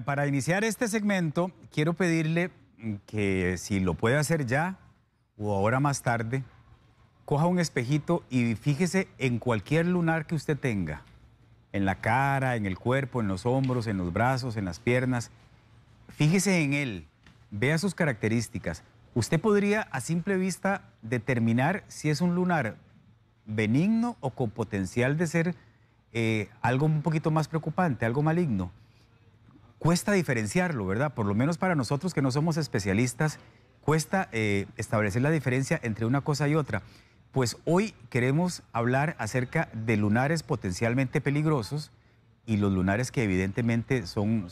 Para iniciar este segmento, quiero pedirle que si lo puede hacer ya o ahora más tarde, coja un espejito y fíjese en cualquier lunar que usted tenga, en la cara, en el cuerpo, en los hombros, en los brazos, en las piernas. Fíjese en él, vea sus características. Usted podría a simple vista determinar si es un lunar benigno o con potencial de ser algo un poquito más preocupante, algo maligno. Cuesta diferenciarlo, ¿verdad? Por lo menos para nosotros que no somos especialistas, cuesta establecer la diferencia entre una cosa y otra. Pues hoy queremos hablar acerca de lunares potencialmente peligrosos y los lunares que evidentemente son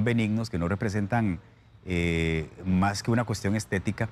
benignos, que no representan más que una cuestión estética.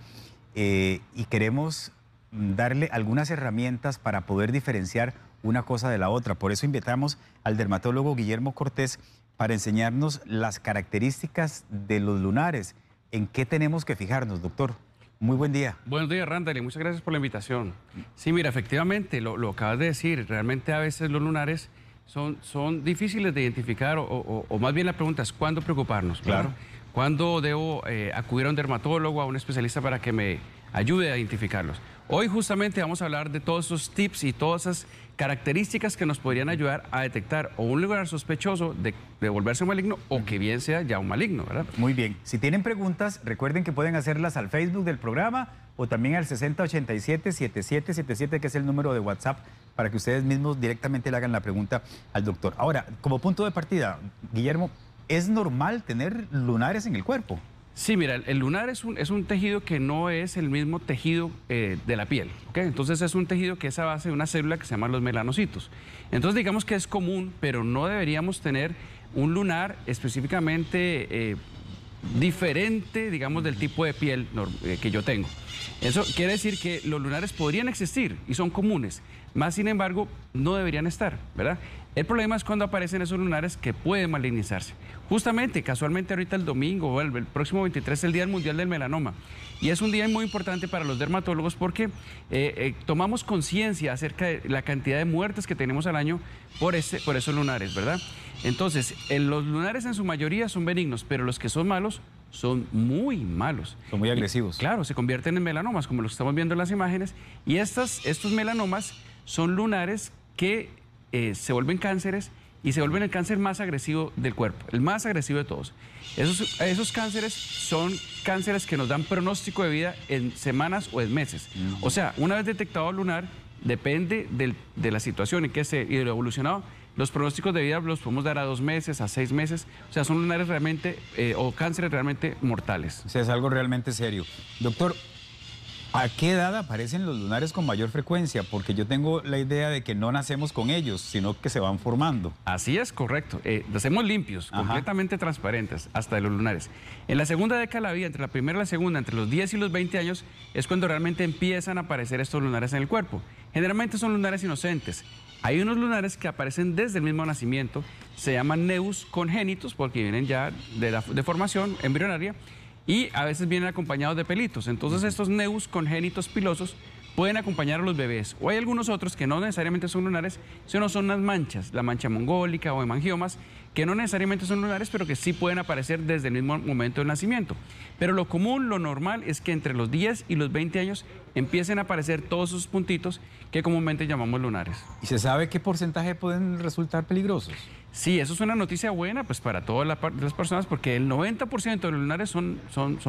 Y queremos darle algunas herramientas para poder diferenciar una cosa de la otra. Por eso invitamos al dermatólogo Guillermo Cortés para enseñarnos las características de los lunares. ¿En qué tenemos que fijarnos, doctor? Muy buen día. Buenos días, Randall, muchas gracias por la invitación. Sí, mira, efectivamente, lo acabas de decir, realmente a veces los lunares son difíciles de identificar o más bien la pregunta es ¿cuándo preocuparnos? Claro. ¿Cuándo debo acudir a un dermatólogo, a un especialista para que me ayude a identificarlos? Hoy justamente vamos a hablar de todos esos tips y todas esas características que nos podrían ayudar a detectar o un lunar sospechoso de volverse maligno o que bien sea ya un maligno, ¿verdad? Muy bien. Si tienen preguntas, recuerden que pueden hacerlas al Facebook del programa o también al 6087-7777, que es el número de WhatsApp, para que ustedes mismos directamente le hagan la pregunta al doctor. Ahora, como punto de partida, Guillermo, ¿es normal tener lunares en el cuerpo? Sí, mira, el lunar es un tejido que no es el mismo tejido de la piel, ¿ok? Entonces es un tejido que es a base de una célula que se llama los melanocitos. Entonces digamos que es común, pero no deberíamos tener un lunar específicamente diferente, digamos, del tipo de piel que yo tengo. Eso quiere decir que los lunares podrían existir y son comunes, más sin embargo no deberían estar, ¿verdad? El problema es cuando aparecen esos lunares que pueden malignizarse. Justamente, casualmente ahorita el domingo, el próximo 23 es el Día Mundial del Melanoma. Y es un día muy importante para los dermatólogos porque tomamos conciencia acerca de la cantidad de muertes que tenemos al año por esos lunares, ¿verdad? Entonces, los lunares en su mayoría son benignos, pero los que son malos son muy malos. Son muy agresivos. Claro, se convierten en melanomas, como los que estamos viendo en las imágenes. Y estos melanomas son lunares que se vuelven cánceres y se vuelven el cáncer más agresivo del cuerpo, el más agresivo de todos. Esos cánceres son cánceres que nos dan pronóstico de vida en semanas o en meses. O sea, una vez detectado el lunar, depende de la situación en que y de lo evolucionado, los pronósticos de vida los podemos dar a 2 meses, a 6 meses. O sea, son lunares realmente, o cánceres realmente mortales. O sea, es algo realmente serio. Doctor, ¿a qué edad aparecen los lunares con mayor frecuencia? Porque yo tengo la idea de que no nacemos con ellos, sino que se van formando. Así es, correcto. Nacemos limpios, completamente transparentes, hasta de los lunares. En la segunda década de la vida, entre la primera y la segunda, entre los 10 y los 20 años, es cuando realmente empiezan a aparecer estos lunares en el cuerpo. Generalmente son lunares inocentes. Hay unos lunares que aparecen desde el mismo nacimiento, se llaman nevus congénitos porque vienen ya de formación embrionaria y a veces vienen acompañados de pelitos. Entonces estos nevus congénitos pilosos pueden acompañar a los bebés. O hay algunos otros que no necesariamente son lunares, sino son unas manchas, la mancha mongólica o hemangiomas, que no necesariamente son lunares, pero que sí pueden aparecer desde el mismo momento del nacimiento. Pero lo común, lo normal, es que entre los 10 y los 20 años empiecen a aparecer todos esos puntitos que comúnmente llamamos lunares. ¿Y se sabe qué porcentaje pueden resultar peligrosos? Sí, eso es una noticia buena pues para todas las personas porque el 90% de los lunares son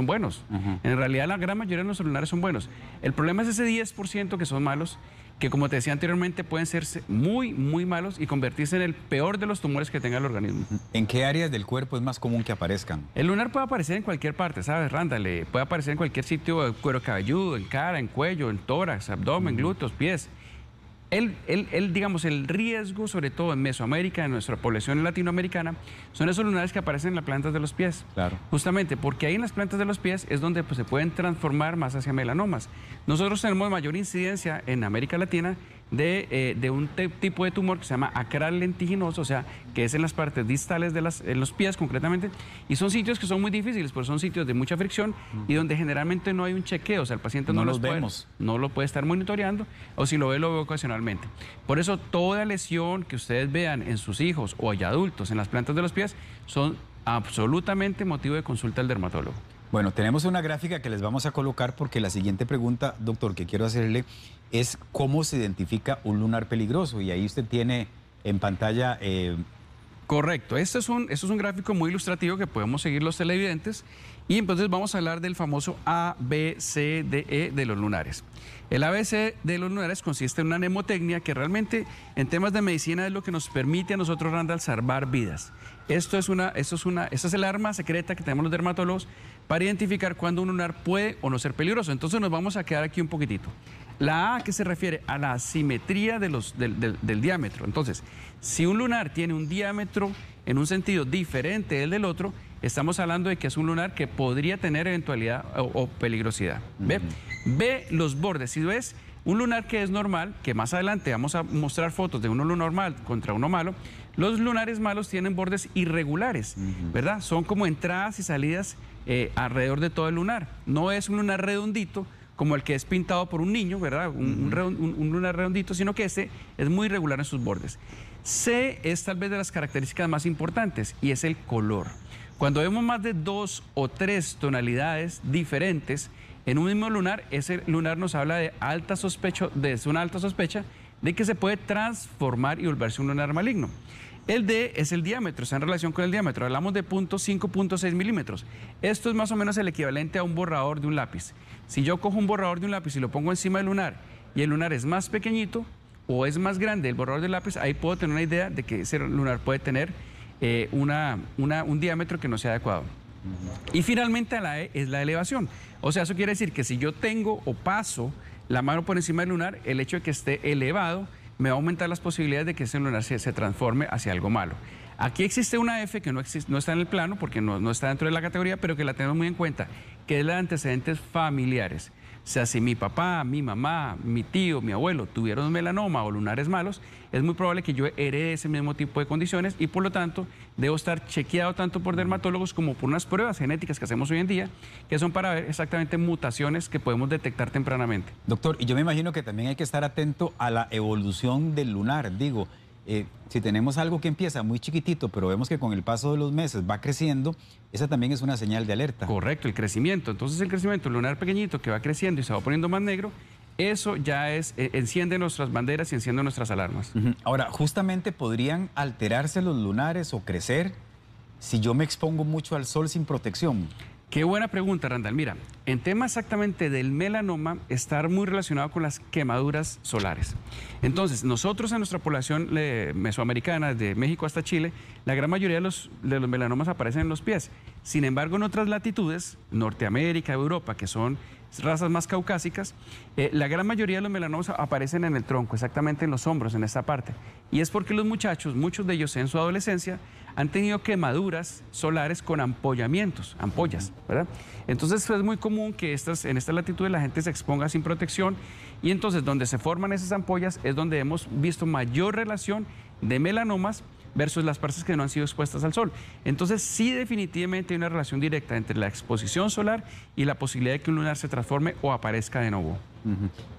buenos. En realidad la gran mayoría de los lunares son buenos. El problema es ese 10% que son malos, que como te decía anteriormente pueden ser muy, muy malos y convertirse en el peor de los tumores que tenga el organismo. ¿En qué áreas del cuerpo es más común que aparezcan? El lunar puede aparecer en cualquier parte, ¿sabes, Randall? Puede aparecer en cualquier sitio, en cuero cabelludo, en cara, en cuello, en tórax, abdomen, glúteos, pies. Digamos, el riesgo, sobre todo en Mesoamérica, en nuestra población latinoamericana, son esos lunares que aparecen en las plantas de los pies. Claro. Justamente porque ahí en las plantas de los pies es donde pues, se pueden transformar más hacia melanomas. Nosotros tenemos mayor incidencia en América Latina de un tipo de tumor que se llama acral lentiginoso, o sea, que es en las partes distales en los pies concretamente, y son sitios que son muy difíciles, porque son sitios de mucha fricción y donde generalmente no hay un chequeo, o sea, el paciente no lo puede estar monitoreando, o si lo ve ocasionalmente. Por eso toda lesión que ustedes vean en sus hijos o ya adultos en las plantas de los pies son absolutamente motivo de consulta al dermatólogo. Bueno, tenemos una gráfica que les vamos a colocar porque la siguiente pregunta, doctor, que quiero hacerle es cómo se identifica un lunar peligroso. Y ahí usted tiene en pantalla... Correcto, este es un gráfico muy ilustrativo que podemos seguir los televidentes y entonces vamos a hablar del famoso ABCDE de los lunares. El ABC de los lunares consiste en una mnemotecnia que realmente en temas de medicina es lo que nos permite a nosotros, Randall, salvar vidas. Esta es el arma secreta que tenemos los dermatólogos para identificar cuándo un lunar puede o no ser peligroso. Entonces nos vamos a quedar aquí un poquitito. La A, que se refiere a la asimetría del diámetro. Entonces, si un lunar tiene un diámetro en un sentido diferente del otro, estamos hablando de que es un lunar que podría tener eventualidad o peligrosidad. ¿Ve? Ve los bordes. Si ves un lunar que es normal, que más adelante vamos a mostrar fotos de uno normal contra uno malo, los lunares malos tienen bordes irregulares, ¿verdad? Son como entradas y salidas alrededor de todo el lunar. No es un lunar redondito como el que es pintado por un niño, ¿verdad? Un lunar redondito, sino que este es muy irregular en sus bordes. C es tal vez de las características más importantes y es el color. Cuando vemos más de 2 o 3 tonalidades diferentes en un mismo lunar, ese lunar nos habla de una alta sospecha de que se puede transformar y volverse un lunar maligno. El D es el diámetro, está en relación con el diámetro. Hablamos de 0.5-0.6 milímetros. Esto es más o menos el equivalente a un borrador de un lápiz. Si yo cojo un borrador de un lápiz y lo pongo encima del lunar y el lunar es más pequeñito o es más grande el borrador del lápiz, ahí puedo tener una idea de que ese lunar puede tener un diámetro que no sea adecuado. Y finalmente la E es la elevación. O sea, eso quiere decir que si yo tengo o paso la mano por encima del lunar, el hecho de que esté elevado me va a aumentar las posibilidades de que ese lunar se transforme hacia algo malo. Aquí existe una F que no está en el plano porque no está dentro de la categoría, pero que la tenemos muy en cuenta, que es la de antecedentes familiares. O sea, si mi papá, mi mamá, mi tío, mi abuelo tuvieron melanoma o lunares malos, es muy probable que yo herede ese mismo tipo de condiciones y por lo tanto debo estar chequeado tanto por dermatólogos como por unas pruebas genéticas que hacemos hoy en día, que son para ver exactamente mutaciones que podemos detectar tempranamente. Doctor, y yo me imagino que también hay que estar atento a la evolución del lunar. Digo, si tenemos algo que empieza muy chiquitito, pero vemos que con el paso de los meses va creciendo, esa también es una señal de alerta. Correcto, el crecimiento. Entonces el crecimiento del lunar pequeñito que va creciendo y se va poniendo más negro, eso ya enciende nuestras banderas y enciende nuestras alarmas. Ahora, justamente podrían alterarse los lunares o crecer si yo me expongo mucho al sol sin protección. Qué buena pregunta, Randall. Mira, en tema exactamente del melanoma, está muy relacionado con las quemaduras solares. Entonces, nosotros en nuestra población mesoamericana, de México hasta Chile, la gran mayoría de los melanomas aparecen en los pies. Sin embargo, en otras latitudes, Norteamérica, Europa, que son razas más caucásicas, la gran mayoría de los melanomas aparecen en el tronco, exactamente en los hombros, en esta parte. Y es porque los muchachos, muchos de ellos en su adolescencia, han tenido quemaduras solares con ampollas, ¿verdad? Entonces es muy común que en estas latitudes la gente se exponga sin protección y entonces donde se forman esas ampollas es donde hemos visto mayor relación de melanomas versus las partes que no han sido expuestas al sol. Entonces sí, definitivamente hay una relación directa entre la exposición solar y la posibilidad de que un lunar se transforme o aparezca de nuevo.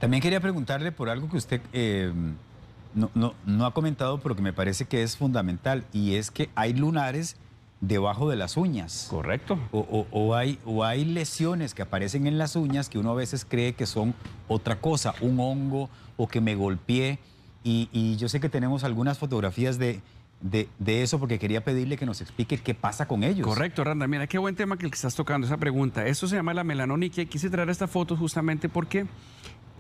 También quería preguntarle por algo que usted no ha comentado, pero que me parece que es fundamental, y es que hay lunares debajo de las uñas. Correcto. O hay lesiones que aparecen en las uñas que uno a veces cree que son otra cosa, un hongo o que me golpeé. Y yo sé que tenemos algunas fotografías de eso porque quería pedirle que nos explique qué pasa con ellos. Correcto, Randa. Mira, qué buen tema que estás tocando, esa pregunta. Eso se llama la melanoniquia. Quise traer esta foto justamente porque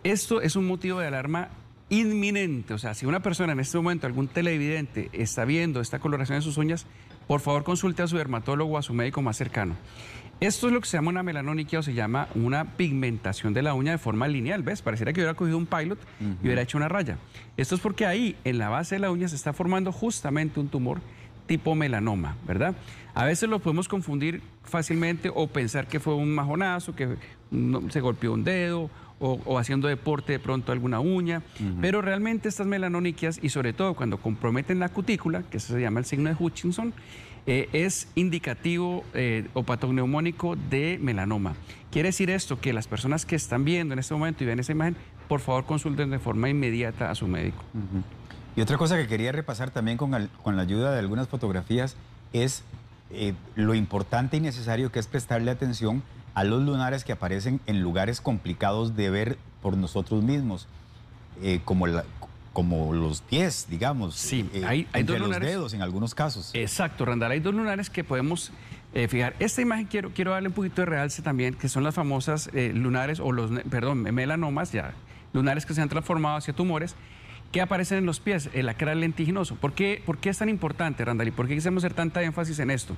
esto es un motivo de alarma inminente. O sea, si una persona en este momento, algún televidente, está viendo esta coloración de sus uñas, por favor consulte a su dermatólogo o a su médico más cercano. Esto es lo que se llama una melanoniquia o se llama una pigmentación de la uña de forma lineal, ¿ves? Pareciera que hubiera cogido un pilot y hubiera hecho una raya. Esto es porque ahí, en la base de la uña, se está formando justamente un tumor tipo melanoma, ¿verdad? A veces lo podemos confundir fácilmente o pensar que fue un majonazo, que se golpeó un dedo o haciendo deporte de pronto alguna uña, pero realmente estas melanoniquias, y sobre todo cuando comprometen la cutícula, que eso se llama el signo de Hutchinson, es indicativo o patogneumónico de melanoma. Quiere decir esto, que las personas que están viendo en este momento y ven esa imagen, por favor consulten de forma inmediata a su médico. Y otra cosa que quería repasar también con la ayuda de algunas fotografías es lo importante y necesario que es prestarle atención a los lunares que aparecen en lugares complicados de ver por nosotros mismos, como los pies, digamos. Sí, hay entre dos los lunares. dedos en algunos casos. Exacto, Randall. Hay dos lunares que podemos fijar. Esta imagen quiero darle un poquito de realce también, que son las famosas lunares, o melanomas, ya, lunares que se han transformado hacia tumores, que aparecen en los pies, el acral lentiginoso. ¿Por qué es tan importante, Randall? ¿Y por qué queremos hacer tanta énfasis en esto?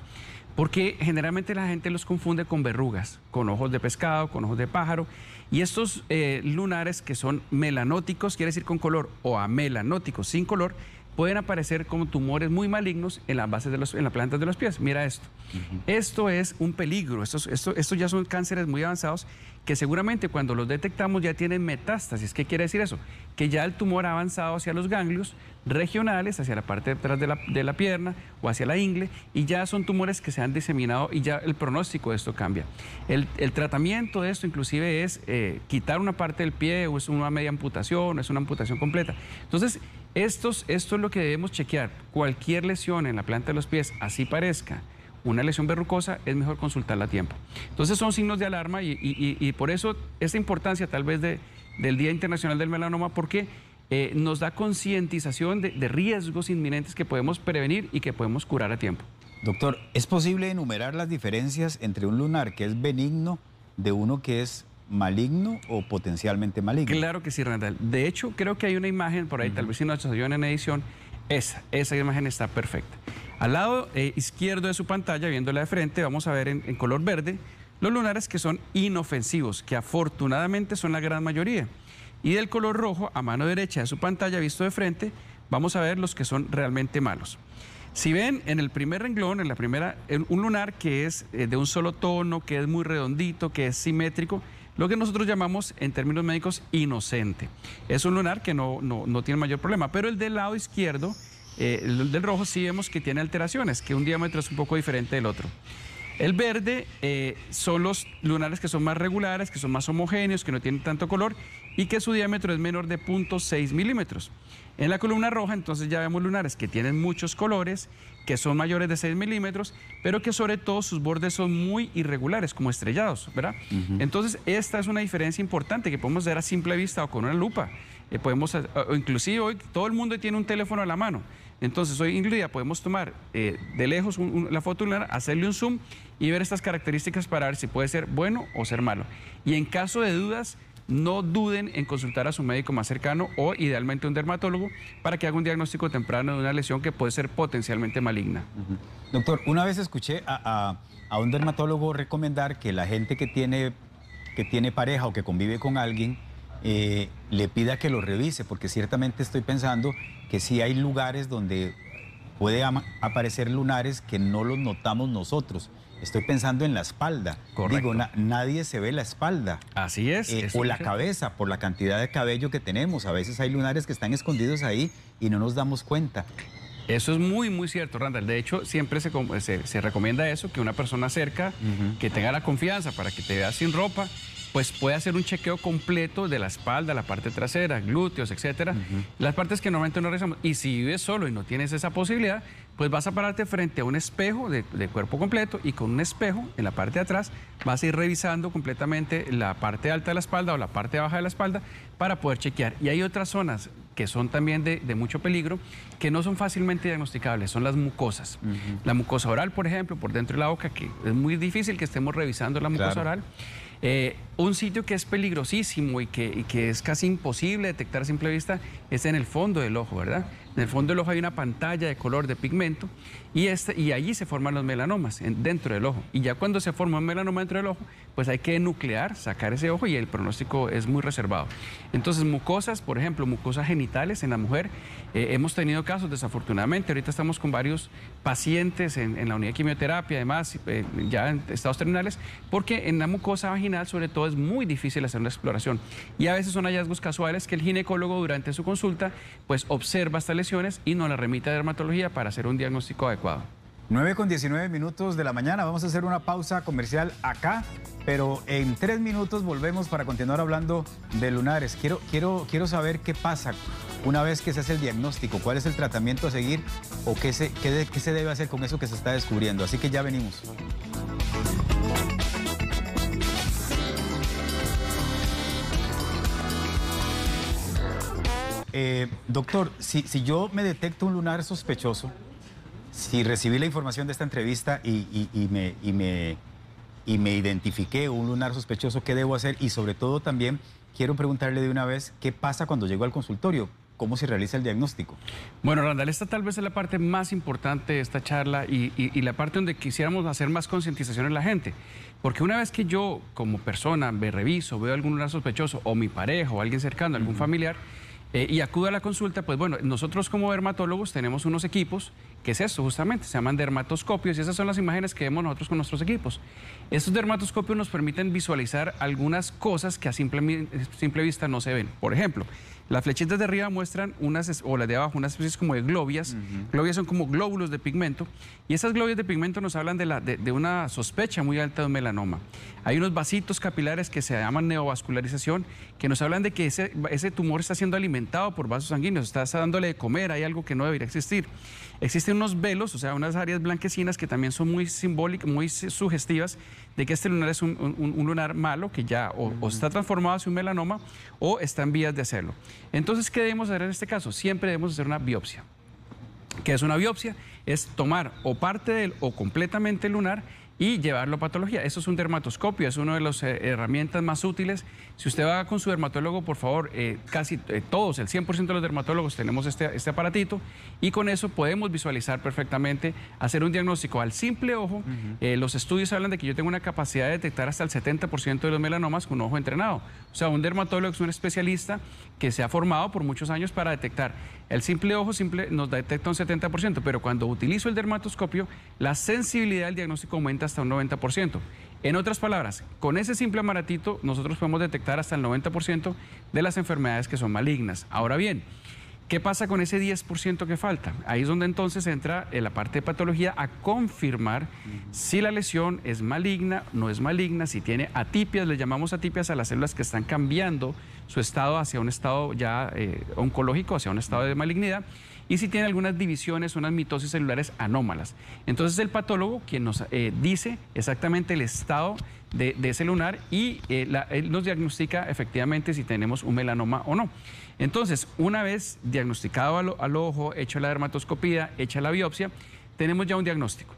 Porque generalmente la gente los confunde con verrugas, con ojos de pescado, con ojos de pájaro. Y estos lunares que son melanóticos, quiere decir con color, o amelanóticos, sin color, pueden aparecer como tumores muy malignos en las bases en las plantas de los pies. Mira esto. Esto es un peligro. Estos ya son cánceres muy avanzados que seguramente cuando los detectamos ya tienen metástasis. ¿Qué quiere decir eso? Que ya el tumor ha avanzado hacia los ganglios regionales, hacia la parte de atrás de la pierna o hacia la ingle, y ya son tumores que se han diseminado y ya el pronóstico de esto cambia. El tratamiento de esto inclusive es quitar una parte del pie, o es una media amputación, o es una amputación completa. Entonces, esto es lo que debemos chequear. Cualquier lesión en la planta de los pies, así parezca una lesión verrucosa, es mejor consultarla a tiempo. Entonces son signos de alarma y por eso esta importancia tal vez del Día Internacional del Melanoma, porque nos da concientización de riesgos inminentes que podemos prevenir y que podemos curar a tiempo. Doctor, ¿es posible enumerar las diferencias entre un lunar que es benigno de uno que es maligno o potencialmente maligno? Claro que sí, Randall. De hecho, creo que hay una imagen por ahí, tal vez si nos ayudan en edición, esa imagen está perfecta. Al lado izquierdo de su pantalla, viéndola de frente, vamos a ver en color verde los lunares que son inofensivos, que afortunadamente son la gran mayoría. Y del color rojo, a mano derecha de su pantalla, visto de frente, vamos a ver los que son realmente malos. Si ven en el primer renglón, un lunar que es de un solo tono, que es muy redondito, que es simétrico, lo que nosotros llamamos en términos médicos inocente. Es un lunar que no tiene mayor problema, pero el del lado izquierdo, el del rojo, sí vemos que tiene alteraciones, que un diámetro es un poco diferente del otro. El verde son los lunares que son más regulares, que son más homogéneos, que no tienen tanto color y que su diámetro es menor de 0.6 milímetros. En la columna roja, entonces, ya vemos lunares que tienen muchos colores, que son mayores de 6 milímetros, pero que sobre todo sus bordes son muy irregulares, como estrellados, ¿verdad? Entonces, esta es una diferencia importante que podemos ver a simple vista o con una lupa. O inclusive hoy todo el mundo tiene un teléfono a la mano. Entonces, hoy en día podemos tomar de lejos la foto lunar, hacerle un zoom y ver estas características para ver si puede ser bueno o ser malo. Y en caso de dudas, no duden en consultar a su médico más cercano o idealmente un dermatólogo para que haga un diagnóstico temprano de una lesión que puede ser potencialmente maligna. Doctor, una vez escuché a un dermatólogo recomendar que la gente que tiene pareja o que convive con alguien le pida que lo revise, porque ciertamente estoy pensando que sí hay lugares donde puede aparecer lunares que no los notamos nosotros. Estoy pensando en la espalda. Correcto. Digo, nadie se ve la espalda. Así es. O la cabeza, por la cantidad de cabello que tenemos. A veces hay lunares que están escondidos ahí y no nos damos cuenta. Eso es muy, muy cierto, Randall. De hecho, siempre se recomienda eso, que una persona cerca, que tenga la confianza para que te vea sin ropa, pues puede hacer un chequeo completo de la espalda, la parte trasera, glúteos, etcétera. Las partes que normalmente no revisamos. Y si vives solo y no tienes esa posibilidad, pues vas a pararte frente a un espejo de cuerpo completo y con un espejo en la parte de atrás vas a ir revisando completamente la parte alta de la espalda o la parte baja de la espalda para poder chequear. Y hay otras zonas que son también de mucho peligro, que no son fácilmente diagnosticables, son las mucosas. La mucosa oral, por ejemplo, por dentro de la boca, que es muy difícil que estemos revisando la mucosa oral. Un sitio que es peligrosísimo y que es casi imposible detectar a simple vista es en el fondo del ojo, ¿verdad? En el fondo del ojo hay una pantalla de color de pigmento y allí se forman los melanomas dentro del ojo. Y ya cuando se forma un melanoma dentro del ojo, pues hay que nuclear, sacar ese ojo y el pronóstico es muy reservado. Entonces, mucosas, por ejemplo, mucosas genitales en la mujer, hemos tenido casos desafortunadamente. Ahorita estamos con varios pacientes en la unidad de quimioterapia, además, ya en estados terminales, porque en la mucosa vaginal, sobre todo, es muy difícil hacer una exploración. Y a veces son hallazgos casuales que el ginecólogo durante su consulta, pues observa estas lesiones y nos la remite a dermatología para hacer un diagnóstico adecuado. 9:19 de la mañana, vamos a hacer una pausa comercial acá, pero en 3 minutos volvemos para continuar hablando de lunares. Quiero saber qué pasa Una vez que se hace el diagnóstico, ¿cuál es el tratamiento a seguir o qué se debe hacer con eso que se está descubriendo? Así que ya venimos. Doctor, si yo me detecto un lunar sospechoso, si recibí la información de esta entrevista y me identifiqué un lunar sospechoso, ¿qué debo hacer? Y sobre todo también quiero preguntarle de una vez, ¿qué pasa cuando llego al consultorio? ¿Cómo se realiza el diagnóstico? Bueno, Randall, esta tal vez es la parte más importante de esta charla y la parte donde quisiéramos hacer más concientización en la gente. Porque una vez que yo, como persona, me reviso, veo algún lunar sospechoso, o mi pareja, o alguien cercano, algún familiar, y acudo a la consulta, pues bueno, nosotros como dermatólogos tenemos unos equipos, que es esto justamente, se llaman dermatoscopios, y esas son las imágenes que vemos nosotros con nuestros equipos. Estos dermatoscopios nos permiten visualizar algunas cosas que a simple vista no se ven. Por ejemplo, las flechitas de arriba muestran unas, o las de abajo, unas especies como de globias. Globias son como glóbulos de pigmento, y esas globias de pigmento nos hablan de una sospecha muy alta de un melanoma. Hay unos vasitos capilares que se llaman neovascularización, que nos hablan de que ese tumor está siendo alimentado por vasos sanguíneos, está dándole de comer, hay algo que no debería existir. Existen unos velos, o sea, unas áreas blanquecinas que también son muy simbólicas, muy sugestivas de que este lunar es un lunar malo, que ya o está transformado hacia un melanoma o está en vías de hacerlo. Entonces, ¿qué debemos hacer en este caso? Siempre debemos hacer una biopsia. ¿Qué es una biopsia? Es tomar o parte de él o completamente el lunar y llevarlo a patología. Eso es un dermatoscopio, es una de las herramientas más útiles. Si usted va con su dermatólogo, por favor, casi todos, el 100% de los dermatólogos tenemos este aparatito, y con eso podemos visualizar perfectamente, hacer un diagnóstico al simple ojo. Los estudios hablan de que yo tengo una capacidad de detectar hasta el 70% de los melanomas con un ojo entrenado. O sea, un dermatólogo es un especialista que se ha formado por muchos años para detectar. El simple ojo nos detecta un 70%, pero cuando utilizo el dermatoscopio, la sensibilidad del diagnóstico aumenta hasta un 90%. En otras palabras, con ese simple aparatito nosotros podemos detectar hasta el 90% de las enfermedades que son malignas. Ahora bien, ¿qué pasa con ese 10% que falta? Ahí es donde entonces entra la parte de patología a confirmar si la lesión es maligna, no es maligna, si tiene atipias, le llamamos atipias a las células que están cambiando su estado hacia un estado ya oncológico, hacia un estado de malignidad, y si tiene algunas divisiones, unas mitosis celulares anómalas. Entonces el patólogo quien nos dice exactamente el estado de ese lunar y él nos diagnostica efectivamente si tenemos un melanoma o no. Entonces, una vez diagnosticado al ojo, hecho la dermatoscopía, hecha la biopsia, tenemos ya un diagnóstico.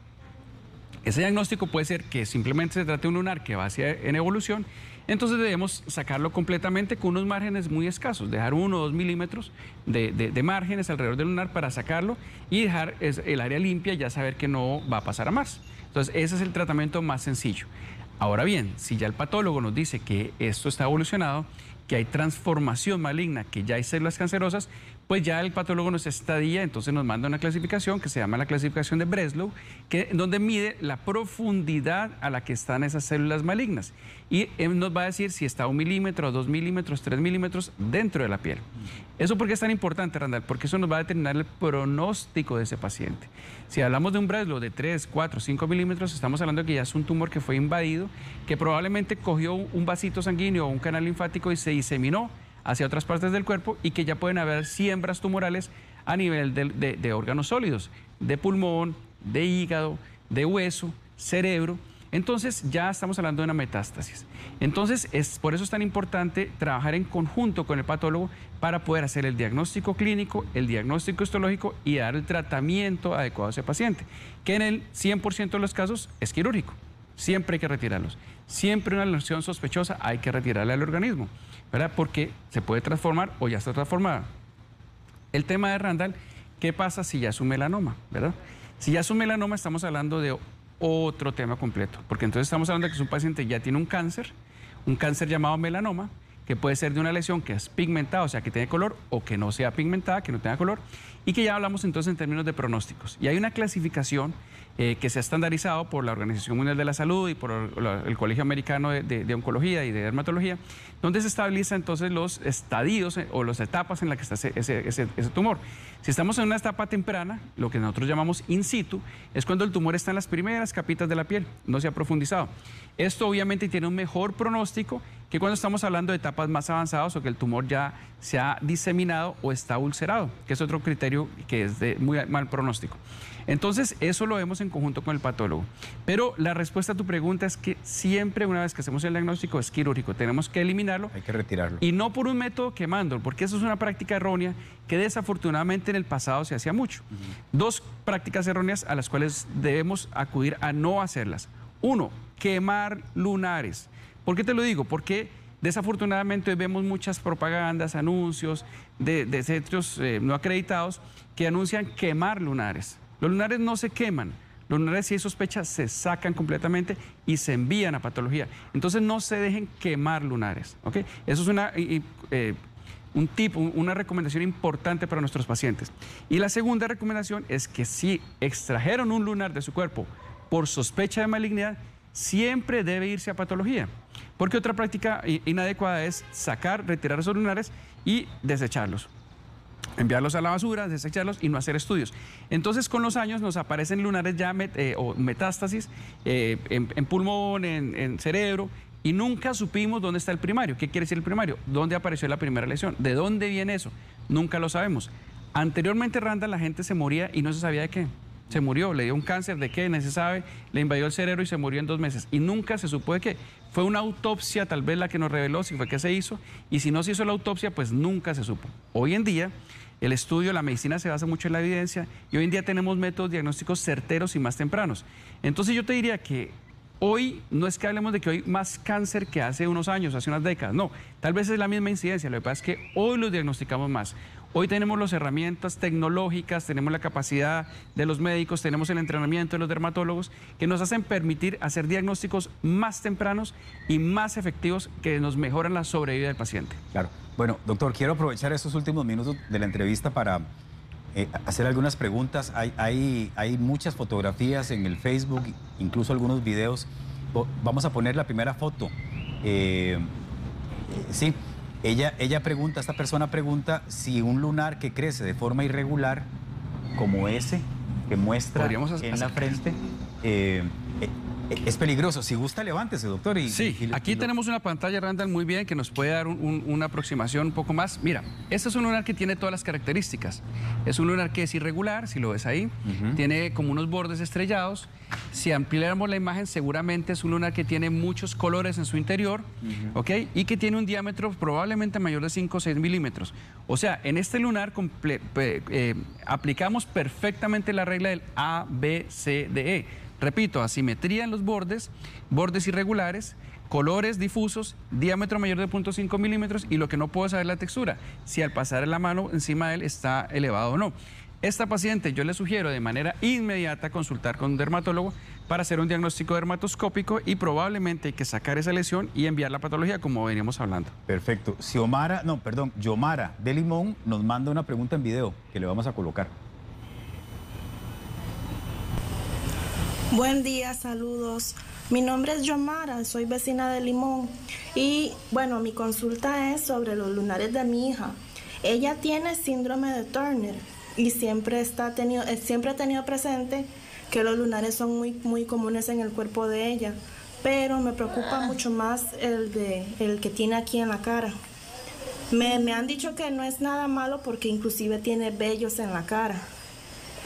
Ese diagnóstico puede ser que simplemente se trate de un lunar que va en evolución, entonces debemos sacarlo completamente con unos márgenes muy escasos, dejar 1 o 2 milímetros de márgenes alrededor del lunar para sacarlo y dejar el área limpia y ya saber que no va a pasar a más. Entonces, ese es el tratamiento más sencillo. Ahora bien, si ya el patólogo nos dice que esto está evolucionado, que hay transformación maligna, que ya hay células cancerosas, pues ya el patólogo nos estadía, entonces nos manda una clasificación que se llama la clasificación de Breslow, donde mide la profundidad a la que están esas células malignas. Y él nos va a decir si está 1 milímetro, 2 milímetros, 3 milímetros dentro de la piel. ¿Eso por qué es tan importante, Randall? Porque eso nos va a determinar el pronóstico de ese paciente. Si hablamos de un Breslow de 3, 4, 5 milímetros, estamos hablando de que ya es un tumor que fue invadido, que probablemente cogió un vasito sanguíneo o un canal linfático y se diseminó hacia otras partes del cuerpo, y que ya pueden haber siembras tumorales a nivel de órganos sólidos, de pulmón, de hígado, de hueso, cerebro. Entonces ya estamos hablando de una metástasis. Entonces por eso es tan importante trabajar en conjunto con el patólogo para poder hacer el diagnóstico clínico, el diagnóstico histológico y dar el tratamiento adecuado a ese paciente, que en el 100% de los casos es quirúrgico. Siempre hay que retirarlos. Siempre una lesión sospechosa hay que retirarla del organismo, ¿verdad? Porque se puede transformar o ya está transformada. El tema de Randall, ¿qué pasa si ya es un melanoma, verdad? Si ya es un melanoma, estamos hablando de otro tema completo, porque entonces estamos hablando de que un paciente ya tiene un cáncer llamado melanoma, que puede ser de una lesión que es pigmentada, o sea, que tiene color, o que no sea pigmentada, que no tenga color, y que ya hablamos entonces en términos de pronósticos. Y hay una clasificación que se ha estandarizado por la Organización Mundial de la Salud y por el Colegio Americano de Oncología y de Dermatología, donde se estabiliza entonces los estadios o las etapas en las que está ese tumor. Si estamos en una etapa temprana, lo que nosotros llamamos in situ, es cuando el tumor está en las primeras capitas de la piel, no se ha profundizado. Esto obviamente tiene un mejor pronóstico que cuando estamos hablando de etapas más avanzadas o que el tumor ya se ha diseminado o está ulcerado, que es otro criterio que es de muy mal pronóstico. Entonces, eso lo vemos en conjunto con el patólogo. Pero la respuesta a tu pregunta es que siempre, una vez que hacemos el diagnóstico, es quirúrgico. Tenemos que eliminarlo. Hay que retirarlo. Y no por un método quemándolo, porque eso es una práctica errónea que desafortunadamente en el pasado se hacía mucho. Dos prácticas erróneas a las cuales debemos acudir a no hacerlas. Uno, quemar lunares. ¿Por qué te lo digo? Porque desafortunadamente hoy vemos muchas propagandas, anuncios de centros no acreditados que anuncian quemar lunares. Los lunares no se queman. Los lunares, si hay sospecha, se sacan completamente y se envían a patología. Entonces, no se dejen quemar lunares, ¿ok? Eso es una recomendación importante para nuestros pacientes. Y la segunda recomendación es que si extrajeron un lunar de su cuerpo por sospecha de malignidad, siempre debe irse a patología. Porque otra práctica inadecuada es retirar esos lunares y desecharlos. Enviarlos a la basura, desecharlos y no hacer estudios. Entonces, con los años nos aparecen lunares ya o metástasis en pulmón, en cerebro, y nunca supimos dónde está el primario. ¿Qué quiere decir el primario? ¿Dónde apareció la primera lesión? ¿De dónde viene eso? Nunca lo sabemos. Anteriormente, Randall, la gente se moría y no se sabía de qué. Se murió, le dio un cáncer, ¿de qué? No se sabe, le invadió el cerebro y se murió en 2 meses. Y nunca se supo de qué. Fue una autopsia tal vez la que nos reveló si fue que se hizo, y si no se hizo la autopsia, pues nunca se supo. Hoy en día, el estudio, la medicina se basa mucho en la evidencia, y hoy en día tenemos métodos diagnósticos certeros y más tempranos. Entonces yo te diría que hoy no es que hablemos de que hoy más cáncer que hace unos años, hace unas décadas, no, tal vez es la misma incidencia, lo que pasa es que hoy los diagnosticamos más. Hoy tenemos las herramientas tecnológicas, tenemos la capacidad de los médicos, tenemos el entrenamiento de los dermatólogos que nos hacen permitir hacer diagnósticos más tempranos y más efectivos que nos mejoran la sobrevida del paciente. Claro. Bueno, doctor, quiero aprovechar estos últimos minutos de la entrevista para hacer algunas preguntas. Hay muchas fotografías en el Facebook, incluso algunos videos. Vamos a poner la primera foto. Sí. Ella pregunta, esta persona pregunta si un lunar que crece de forma irregular, como ese que muestra en la frente, es peligroso. Si gusta, levántese, doctor. Sí, aquí tenemos una pantalla, Randall, muy bien, que nos puede dar una aproximación un poco más. Mira, este es un lunar que tiene todas las características. Es un lunar que es irregular, si lo ves ahí. Tiene como unos bordes estrellados. Si ampliáramos la imagen, seguramente es un lunar que tiene muchos colores en su interior, ¿ok? Y que tiene un diámetro probablemente mayor de 5 o 6 milímetros. O sea, en este lunar aplicamos perfectamente la regla del A, B, C, D, E. Repito, asimetría en los bordes, bordes irregulares, colores difusos, diámetro mayor de 0.5 milímetros, y lo que no puedo saber la textura, si al pasar la mano encima de él está elevado o no. Esta paciente yo le sugiero de manera inmediata consultar con un dermatólogo para hacer un diagnóstico dermatoscópico, y probablemente hay que sacar esa lesión y enviar la patología como veníamos hablando. Perfecto. Yomara de Limón nos manda una pregunta en video que le vamos a colocar. Buen día, saludos. Mi nombre es Yomara, soy vecina de Limón, y bueno, mi consulta es sobre los lunares de mi hija. Ella tiene síndrome de Turner y siempre ha tenido presente que los lunares son muy comunes en el cuerpo de ella, pero me preocupa mucho más el que tiene aquí en la cara. Me han dicho que no es nada malo porque inclusive tiene vellos en la cara,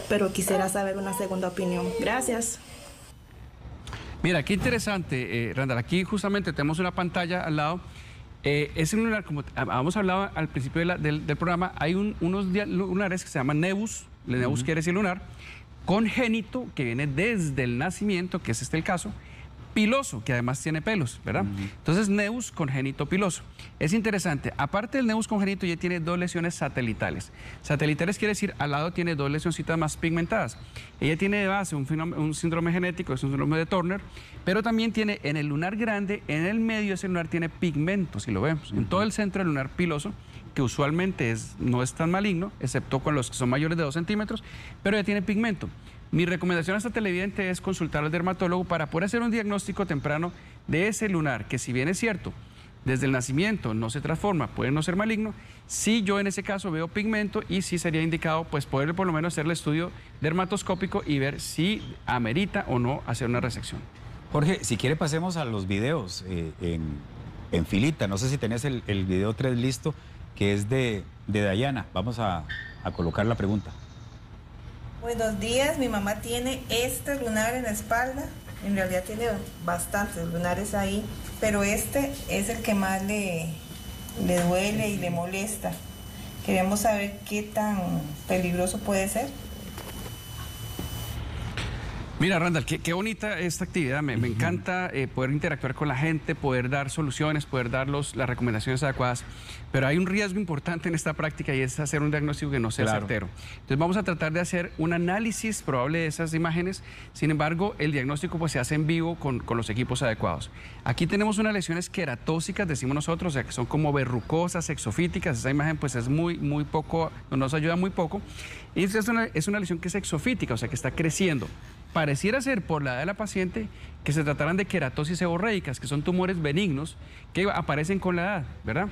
pero quisiera saber una segunda opinión. Gracias. Mira, qué interesante, Randall. Aquí justamente tenemos una pantalla al lado. Ese lunar, como habíamos hablado al principio del programa, hay unos lunares que se llaman nevus. El nevus quiere decir lunar congénito, que viene desde el nacimiento, que es el caso. Piloso, que además tiene pelos, ¿verdad? Entonces, nevus congénito piloso. Es interesante. Aparte del nevus congénito, ya tiene 2 lesiones satelitales. Satelitales quiere decir, al lado tiene 2 lesioncitas más pigmentadas. Ella tiene de base un síndrome genético, es un síndrome de Turner, pero también tiene en el lunar grande, en el medio ese lunar tiene pigmento, si lo vemos. En todo el centro del lunar piloso, que usualmente no es tan maligno, excepto con los que son mayores de 2 centímetros, pero ya tiene pigmento. Mi recomendación a esta televidente es consultar al dermatólogo para poder hacer un diagnóstico temprano de ese lunar, que si bien es cierto, desde el nacimiento no se transforma, puede no ser maligno, sí yo en ese caso veo pigmento y sí sería indicado pues poder por lo menos hacer el estudio dermatoscópico y ver si amerita o no hacer una resección. Jorge, si quiere pasemos a los videos en filita. No sé si tenés el video 3 listo, que es de Dayana. Vamos a colocar la pregunta. Buenos días, mi mamá tiene este lunar en la espalda. En realidad tiene bastantes lunares ahí, pero este es el que más le duele y le molesta. Queremos saber qué tan peligroso puede ser. Mira, Randall, qué bonita esta actividad. Me encanta poder interactuar con la gente, poder dar soluciones, poder dar las recomendaciones adecuadas. Pero hay un riesgo importante en esta práctica y es hacer un diagnóstico que no sea certero. Entonces vamos a tratar de hacer un análisis probable de esas imágenes. Sin embargo, el diagnóstico pues se hace en vivo con los equipos adecuados. Aquí tenemos unas lesiones queratóxicas, decimos nosotros, o sea, que son como verrucosas, exofíticas. Esa imagen pues es muy poco, nos ayuda muy poco. Y es una lesión que es exofítica, o sea, que está creciendo. Pareciera ser, por la edad de la paciente, que se trataran de queratosis seborreicas, que son tumores benignos que aparecen con la edad, ¿verdad?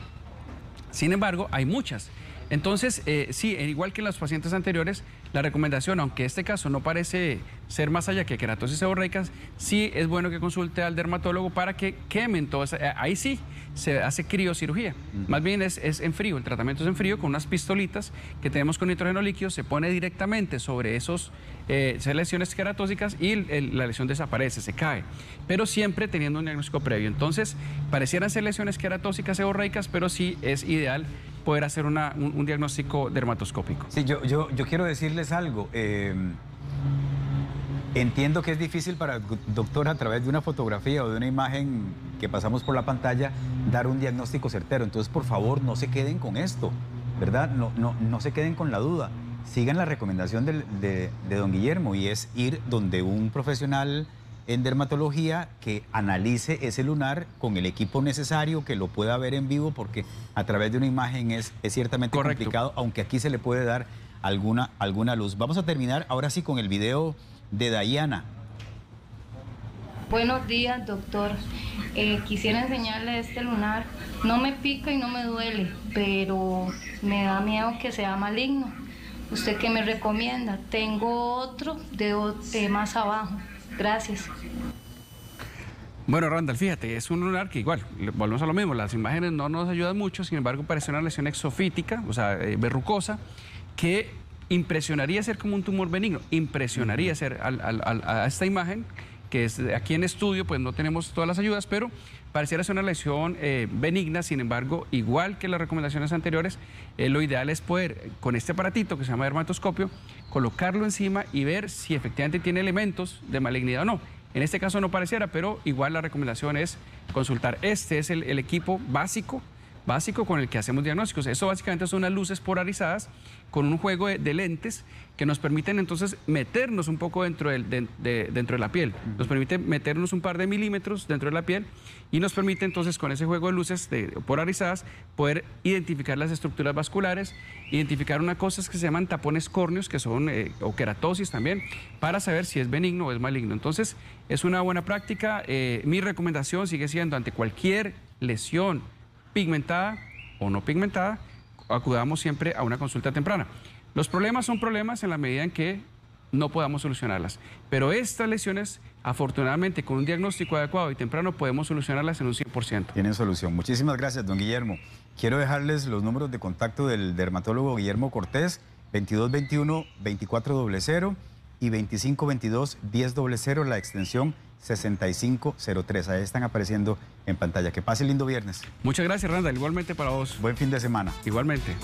Sin embargo, hay muchas. Entonces, sí, igual que en los pacientes anteriores, la recomendación, aunque este caso no parece ser más allá que queratosis seborreicas, sí es bueno que consulte al dermatólogo para que quemen todo eso. Ahí sí se hace criocirugía. Más bien es en frío, el tratamiento es en frío con unas pistolitas que tenemos con nitrógeno líquido, se pone directamente sobre esas lesiones queratóxicas y la lesión desaparece, se cae. Pero siempre teniendo un diagnóstico previo. Entonces, parecieran ser lesiones queratóxicas seborreicas, pero sí es ideal poder hacer un diagnóstico dermatoscópico. Sí, yo quiero decirles algo. Entiendo que es difícil para el doctor a través de una fotografía o de una imagen que pasamos por la pantalla dar un diagnóstico certero. Entonces, por favor, no se queden con esto, ¿verdad? No se queden con la duda. Sigan la recomendación de don Guillermo y es ir donde un profesional en dermatología que analice ese lunar con el equipo necesario, que lo pueda ver en vivo, porque a través de una imagen es ciertamente complicado, aunque aquí se le puede dar alguna luz. Vamos a terminar ahora sí con el video de Dayana. Buenos días, doctor. Quisiera enseñarle este lunar. No me pica y no me duele, pero me da miedo que sea maligno. ¿Usted qué me recomienda? Tengo otro de más abajo. Gracias. Bueno, Randall, fíjate, es un lunar que igual, volvemos a lo mismo, las imágenes no nos ayudan mucho, sin embargo parece una lesión exofítica, o sea, verrucosa, que impresionaría ser como un tumor benigno, impresionaría ser a esta imagen, que es aquí en estudio, pues no tenemos todas las ayudas, pero pareciera ser una lesión benigna. Sin embargo, igual que las recomendaciones anteriores, lo ideal es poder, con este aparatito que se llama dermatoscopio, colocarlo encima y ver si efectivamente tiene elementos de malignidad o no. En este caso no pareciera, pero igual la recomendación es consultar. Este es el equipo básico con el que hacemos diagnósticos. Eso básicamente son unas luces polarizadas con un juego de lentes que nos permiten entonces meternos un poco dentro de la piel. Nos permite meternos un par de milímetros dentro de la piel y nos permite entonces con ese juego de luces polarizadas poder identificar las estructuras vasculares, identificar unas cosas que se llaman tapones córneos, que son, o queratosis también, para saber si es benigno o es maligno. Entonces es una buena práctica. Mi recomendación sigue siendo ante cualquier lesión pigmentada o no pigmentada, acudamos siempre a una consulta temprana. Los problemas son problemas en la medida en que no podamos solucionarlas, pero estas lesiones, afortunadamente, con un diagnóstico adecuado y temprano, podemos solucionarlas en un 100%. Tienen solución. Muchísimas gracias, don Guillermo. Quiero dejarles los números de contacto del dermatólogo Guillermo Cortés, 2221-2400 y 2522-1000, la extensión 6503. Ahí están apareciendo en pantalla. Que pase lindo viernes. Muchas gracias, Randall. Igualmente para vos. Buen fin de semana. Igualmente.